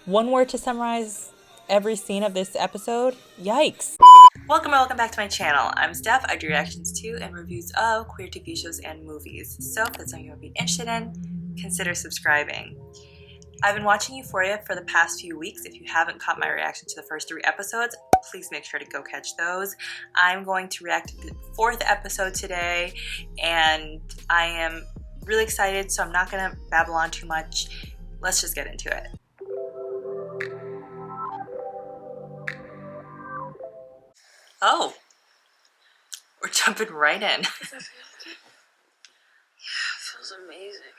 One word to summarize every scene of this episode, yikes. Welcome back to my channel. I'm Steph. I do reactions to and reviews of queer TV shows and movies. So if that's something you would be interested in, consider subscribing. I've been watching Euphoria for the past few weeks. If you haven't caught my reaction to the first 3 episodes, please make sure to go catch those. I'm going to react to the 4th episode today, and I am really excited, so I'm not gonna babble on too much. Let's just get into it. Oh, we're jumping right in. Does that feel okay? Yeah, it feels amazing.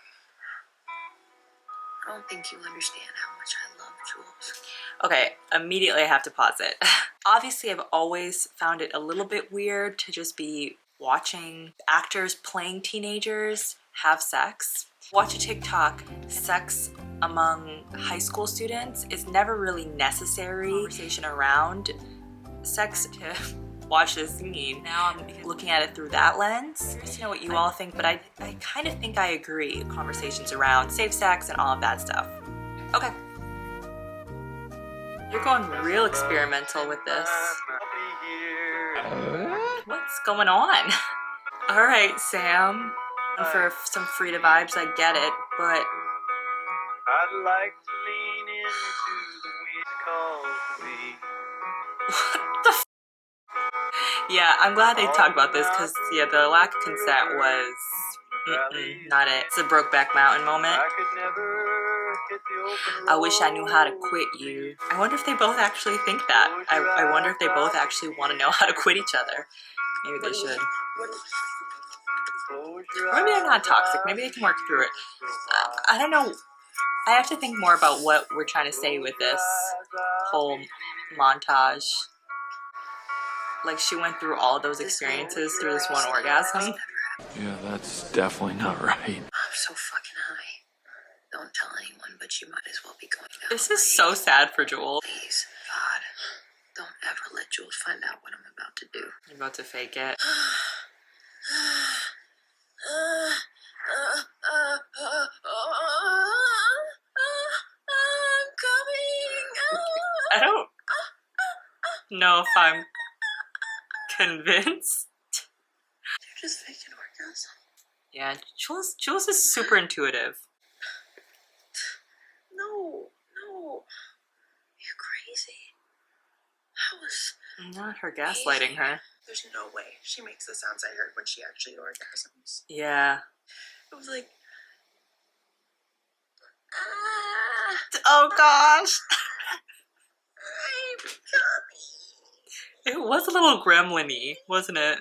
I don't think you understand how much I love Jules. Okay, immediately I have to pause it. Obviously, I've always found it a little bit weird to just be watching actors playing teenagers have sex. Watch a TikTok, sex among high school students is never really necessary. Conversation around sex to watch this scene. Now I'm looking at it through that lens. I'm curious to know what you all think, but I kind of think I agree. Conversations around safe sex and all of that stuff. Okay. You're going real experimental with this. What's going on? All right, Sam. For some Frida vibes, I get it, but I'd like to lean into the weeds called me. what the f? Yeah, I'm glad they talked about this because, yeah, the lack of consent was not it. It's a Brokeback Mountain moment. I could never hit the open I wish I knew how to quit you. I wonder if they both actually think that. I wonder if they both actually want to know how to quit each other. Maybe they should. Or maybe they're not toxic. Maybe they can work through it. I don't know. I have to think more about what we're trying to say with this whole montage. Like, she went through all of those experiences through this one orgasm. Yeah, that's definitely not right. I'm so fucking high. Don't tell anyone, but you might as well be going down. This is so sad for Joel. Please, God, don't ever let Jules find out what I'm about to do. You're about to fake it. I'm coming. I don't know if I'm convinced. You're just faking orgasm. Yeah, Jules is super intuitive. No. You're crazy. How was... Not her gaslighting her. There's no way she makes the sounds I heard when she actually orgasms. Yeah. It was like, Oh gosh. I'm coming. It was a little gremlin-y, wasn't it?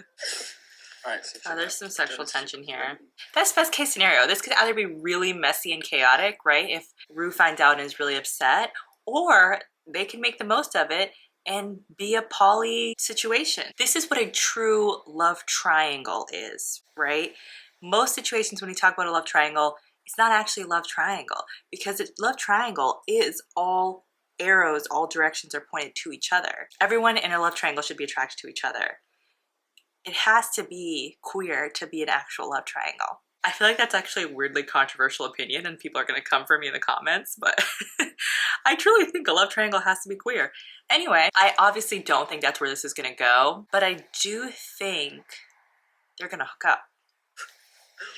Alright, Oh, there's some sexual tension here. That's best case scenario. This could either be really messy and chaotic, right? If Rue finds out and is really upset, or they can make the most of it and be a poly situation. This is what a true love triangle is, right? Most situations when we talk about a love triangle, it's not actually a love triangle, because a love triangle is all arrows, all directions are pointed to each other. Everyone in a love triangle should be attracted to each other. It has to be queer to be an actual love triangle. I feel like that's actually a weirdly controversial opinion and people are going to come for me in the comments, but I truly think a love triangle has to be queer. Anyway, I obviously don't think that's where this is going to go, but I do think they're going to hook up.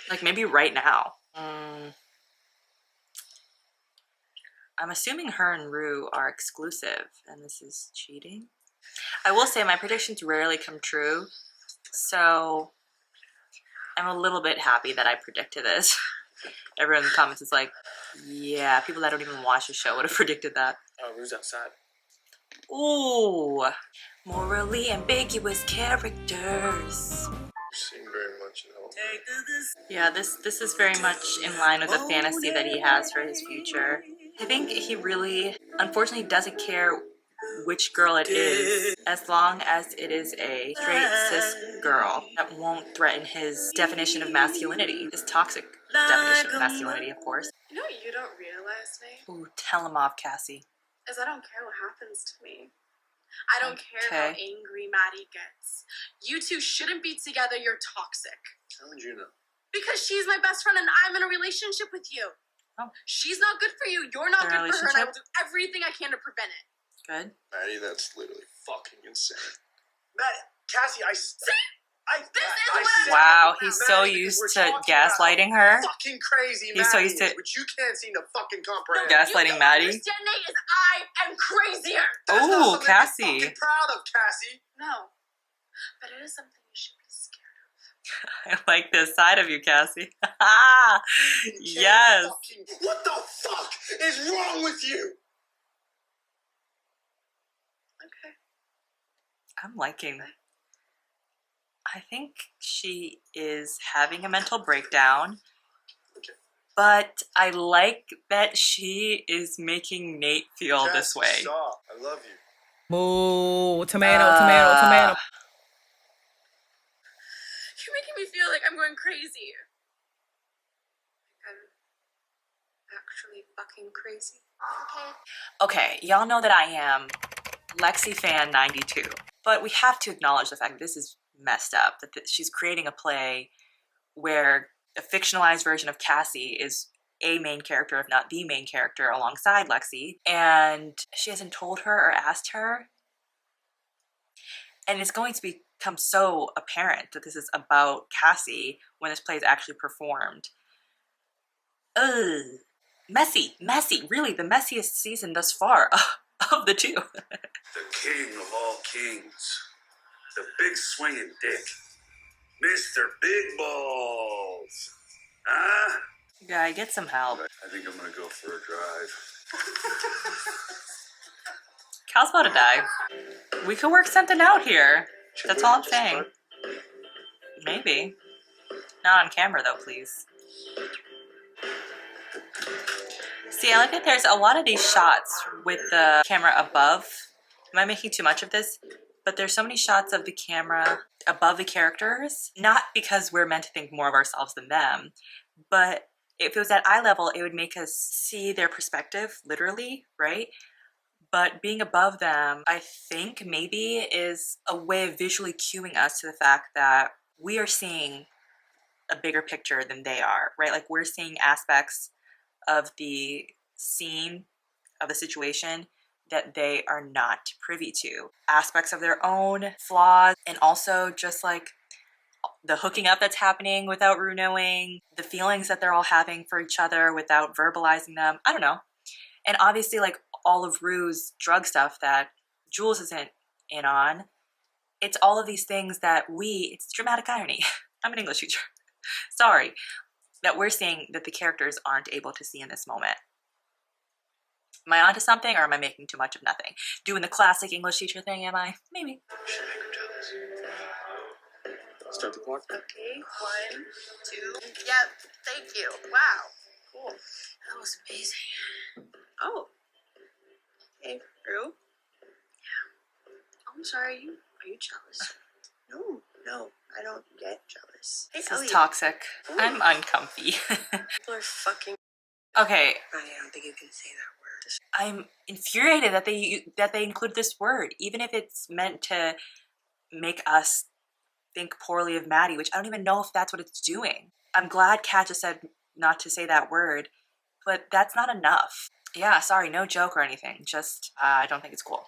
Like maybe right now. I'm assuming her and Rue are exclusive and this is cheating. I will say my predictions rarely come true, so I'm a little bit happy that I predicted this. Everyone in the comments is like, yeah, people that don't even watch the show would have predicted that. Oh, Rue's outside. Ooh, morally ambiguous characters. Seem very much in hope. Yeah, this is very much in line with the fantasy that he has for his future. I think he really, unfortunately, doesn't care which girl it is, as long as it is a straight cis girl that won't threaten his definition of masculinity, his toxic definition of masculinity, of course. You know what you don't realize, Nate? Ooh, tell him off, Cassie. Is I don't care what happens to me. I don't care how angry Maddie gets. You two shouldn't be together, you're toxic. How would you know? Because she's my best friend and I'm in a relationship with you. Oh. She's not good for you. You're not Their good for her, and I will relationship? do everything I can to prevent it. Good. Maddie, that's literally fucking insane. Maddie, Cassie, This is what said- Wow, he's so Maddie, used we're to talking about gaslighting how her. Fucking crazy, He's so Maddie used to- is, which you can't seem to fucking comprehend. Gaslighting Maddie. Understanding is I am crazier. That's not Ooh, something to be Cassie. fucking proud of, Cassie. No, but it is something you should be scared of. I like this side of you, Cassie. You can't Yes. fucking- what the fuck is wrong with you? Okay. I'm liking. I think she is having a mental breakdown, but I like that she is making Nate feel this Cassie, way. stop. I love you. Boo. Tomato. You're making me feel like I'm going crazy. I'm actually fucking crazy. Okay. Okay, y'all know that I am Lexi fan 92, but we have to acknowledge the fact that this is messed up, that she's creating a play where a fictionalized version of Cassie is a main character, if not the main character, alongside Lexi, and she hasn't told her or asked her. And it's going to become so apparent that this is about Cassie when this play is actually performed. Ugh. Messy, really the messiest season thus far of the two. The king of all kings. The big swinging dick. Mr. Big Balls. Huh? You gotta get some help. I think I'm gonna go for a drive. Cal's about to die. We could work something out here. That's all I'm saying. Maybe. Not on camera though, please. See, I like that there's a lot of these shots with the camera above. Am I making too much of this? But there's so many shots of the camera above the characters, not because we're meant to think more of ourselves than them, but if it was at eye level, it would make us see their perspective, literally, right? But being above them, I think maybe is a way of visually cueing us to the fact that we are seeing a bigger picture than they are, right? Like we're seeing aspects of the scene, of the situation, that they are not privy to. Aspects of their own flaws, and also just like the hooking up that's happening without Rue knowing, the feelings that they're all having for each other without verbalizing them. I don't know. And obviously like all of Rue's drug stuff that Jules isn't in on. It's all of these things that it's dramatic irony. I'm an English teacher. Sorry. That we're seeing that the characters aren't able to see in this moment. Am I onto something, or am I making too much of nothing? Doing the classic English teacher thing, am I? Maybe. Start the clock. Okay, 1, 2. Yep, thank you. Wow. Cool. That was amazing. Oh. Hey, Rue? Yeah. Oh, I'm sorry. Are you jealous? No, I don't get jealous. Hey, This is toxic. I'm uncomfy. People are fucking. Okay, I don't think you can say that word. I'm infuriated that they include this word, even if it's meant to make us think poorly of Maddie, which I don't even know if that's what it's doing. I'm glad Kat just said not to say that word, but that's not enough. Yeah, sorry, no joke or anything. Just, I don't think it's cool.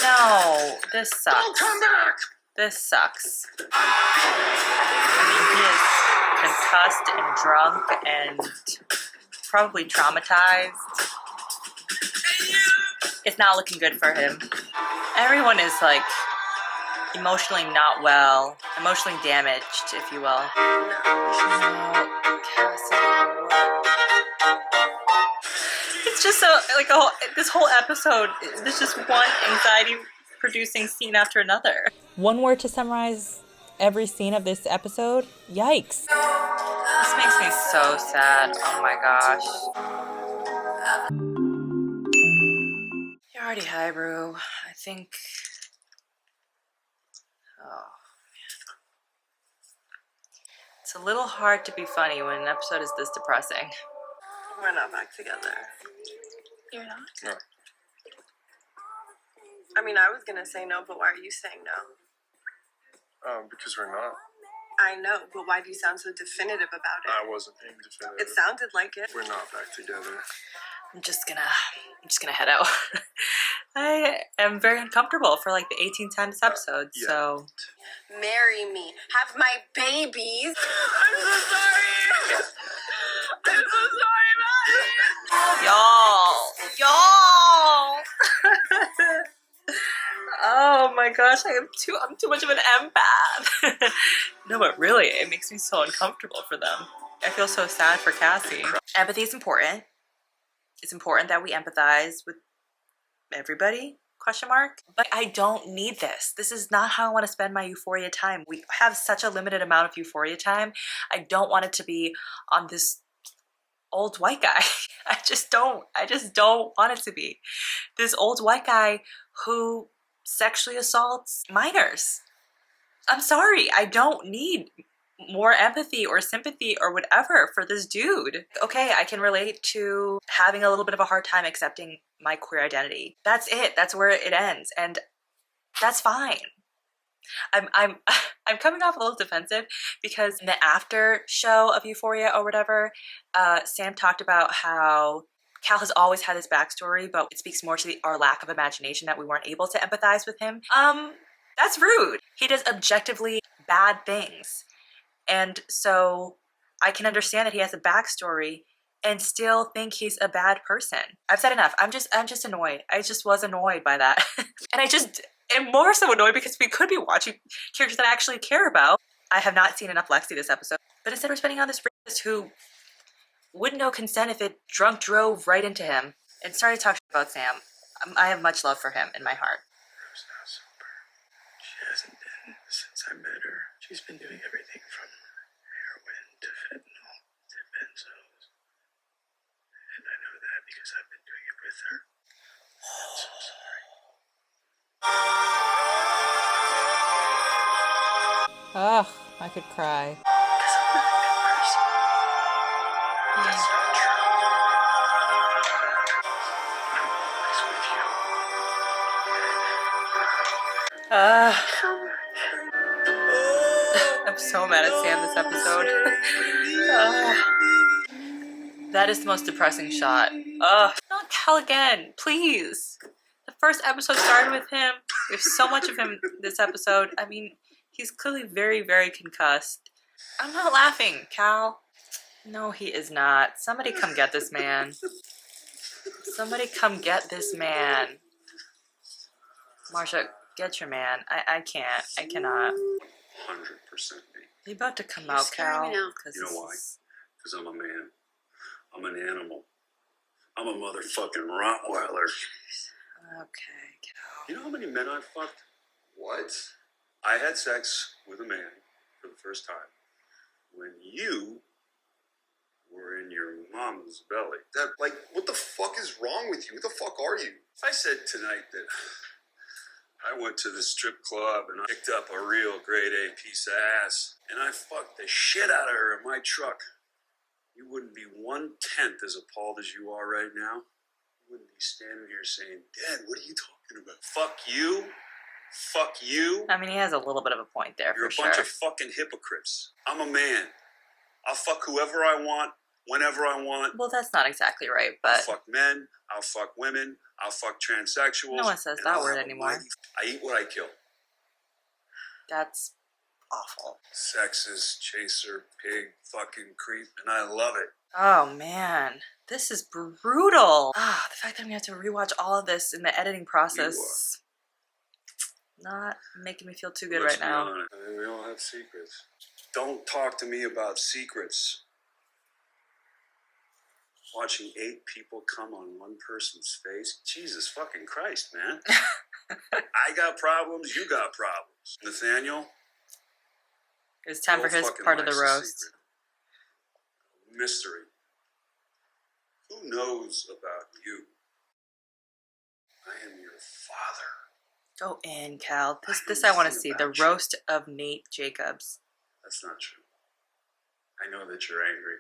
No, this sucks. Don't come back! This sucks. I mean, he is concussed and drunk and probably traumatized. It's not looking good for him. Everyone is like emotionally not well, emotionally damaged, if you will. No, Cassie, what? It's just this whole episode, there's just one anxiety-producing scene after another. One word to summarize every scene of this episode? Yikes. This makes me so sad. Oh my gosh. You're already high, Rue. I think... Oh. It's a little hard to be funny when an episode is this depressing. We're not back together. You're not? No. I mean, I was gonna say no, but why are you saying no? Because we're not. I know, but why do you sound so definitive about it? I wasn't being definitive. It sounded like it. We're not back together. I'm just gonna head out. I am very uncomfortable for like the 18th time this episode, yeah. so. Marry me. Have my babies. I'm so sorry. I'm so sorry, Maddie. Y'all. Oh my gosh, I'm too much of an empath. No, but really, it makes me so uncomfortable for them. I feel so sad for Cassie. Empathy is important. It's important that we empathize with everybody, question mark. But I don't need this. This is not how I want to spend my Euphoria time. We have such a limited amount of Euphoria time. I don't want it to be on this old white guy. I just don't want it to be. This old white guy who sexually assaults minors. I'm sorry, I don't need more empathy or sympathy or whatever for this dude. Okay, I can relate to having a little bit of a hard time accepting my queer identity. That's it. That's where it ends, and that's fine. I'm coming off a little defensive because in the after show of Euphoria or whatever, Sam talked about how Cal has always had this backstory, but it speaks more to our lack of imagination that we weren't able to empathize with him. That's rude. He does objectively bad things. And so I can understand that he has a backstory and still think he's a bad person. I've said enough. I'm just annoyed. I just was annoyed by that. And I just am more so annoyed because we could be watching characters that I actually care about. I have not seen enough Lexi this episode. But instead we're spending on this rapist who wouldn't know consent if it drunk drove right into him. And sorry to talk about Sam. I have much love for him in my heart. Rue's not sober. She hasn't been since I met her. She's been doing everything from heroin to fentanyl to benzos. And I know that because I've been doing it with her. I'm so sorry. Ugh, I could cry. Because I'm not a good person. That's not true. I'm always with you. So much. I'm so mad at Sam this episode. That is the most depressing shot. Ugh. Not Cal again, please. The first episode started with him. We have so much of him this episode. I mean, he's clearly very, very concussed. I'm not laughing, Cal. No, he is not. Somebody come get this man. Somebody come get this man. Marsha, get your man. I can't. I cannot. 100% me. You about to come You're out, scaring Cal? me now. You know why? Because I'm a man. I'm an animal. I'm a motherfucking Rottweiler. Okay, Cal. You know how many men I've fucked? What? I had sex with a man for the first time when you were in your mom's belly. That, like, what the fuck is wrong with you? What the fuck are you? If I said tonight that I went to the strip club and I picked up a real grade A piece of ass and I fucked the shit out of her in my truck, you wouldn't be 1/10 as appalled as you are right now. You wouldn't be standing here saying, Dad, what are you talking about? Fuck you. Fuck you. I mean, he has a little bit of a point there, You're for a bunch sure. of fucking hypocrites. I'm a man. I'll fuck whoever I want, whenever I want. Well, that's not exactly right, I'll but fuck men. I'll fuck women. I'll fuck transsexuals. no one says and that I'll word have a anymore. mighty- I eat what I kill. That's awful. Sexist, chaser, pig, fucking creep, and I love it. Oh man, this is brutal. Ah, the fact that I'm gonna have to rewatch all of this in the editing process, not making me feel too good Let's right be now. honest. I mean, we all have secrets. Don't talk to me about secrets. Watching 8 people come on one person's face? Jesus fucking Christ, man. I got problems, you got problems. Nathaniel? It's time for your his fucking part of the life's a roast. secret. Mystery. Who knows about you? I am your father. Go in, Cal. I This know I want to nothing see. The about you. roast of Nate Jacobs. That's not true. I know that you're angry.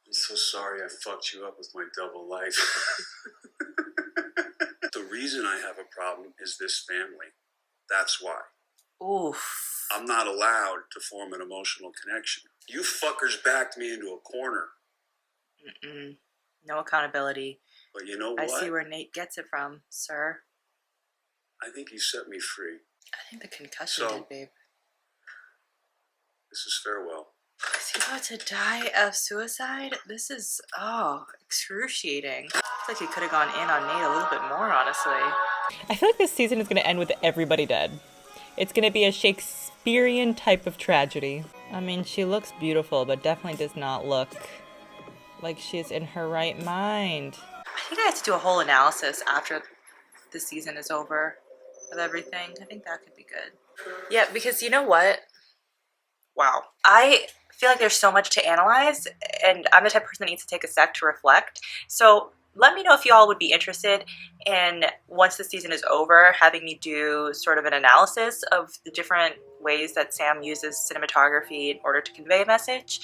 I'm so sorry I fucked you up with my double life. The reason I have a problem is this family. That's why. Oof. I'm not allowed to form an emotional connection. You fuckers backed me into a corner. Mm-mm. No accountability. But you know what? I see where Nate gets it from, sir. I think he set me free. I think the concussion did, babe. This is farewell. Is he about to die of suicide? This is, excruciating. Looks like he could have gone in on Nate a little bit more, honestly. I feel like this season is going to end with everybody dead. It's going to be a Shakespearean type of tragedy. I mean, she looks beautiful, but definitely does not look like she's in her right mind. I think I have to do a whole analysis after the season is over of everything. I think that could be good. Yeah, because you know what? Wow. I feel like there's so much to analyze, and I'm the type of person that needs to take a sec to reflect. So let me know if you all would be interested in, once the season is over, having me do sort of an analysis of the different ways that Sam uses cinematography in order to convey a message.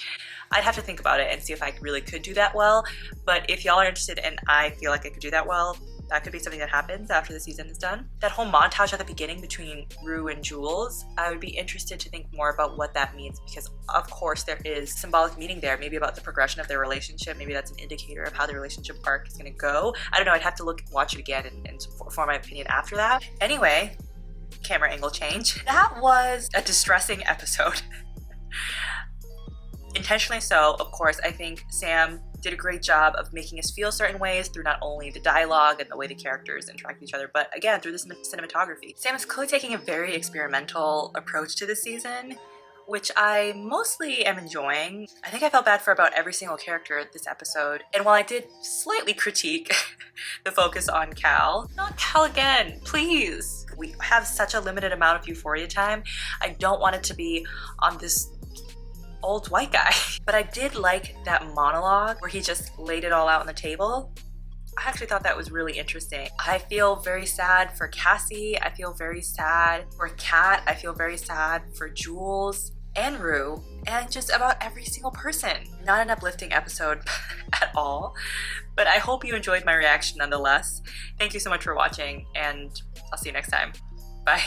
I'd have to think about it and see if I really could do that well. But if y'all are interested and I feel like I could do that well, that could be something that happens after the season is done. That whole montage at the beginning between Rue and Jules, I would be interested to think more about what that means, because of course there is symbolic meaning there, maybe about the progression of their relationship. Maybe that's an indicator of how the relationship arc is gonna go. I don't know, I'd have to watch it again and form my opinion after that. Anyway, camera angle change. That was a distressing episode. Intentionally so, of course. I think Sam did a great job of making us feel certain ways through not only the dialogue and the way the characters interact with each other, but again, through the cinematography. Sam is clearly taking a very experimental approach to this season, which I mostly am enjoying. I think I felt bad for about every single character this episode. And while I did slightly critique the focus on Cal, not Cal again, please. We have such a limited amount of Euphoria time. I don't want it to be on this old white guy. But I did like that monologue where he just laid it all out on the table. I actually thought that was really interesting. I feel very sad for Cassie. I feel very sad for Kat. I feel very sad for Jules and Rue, and just about every single person. Not an uplifting episode at all, but I hope you enjoyed my reaction nonetheless. Thank you so much for watching, and I'll see you next time. Bye.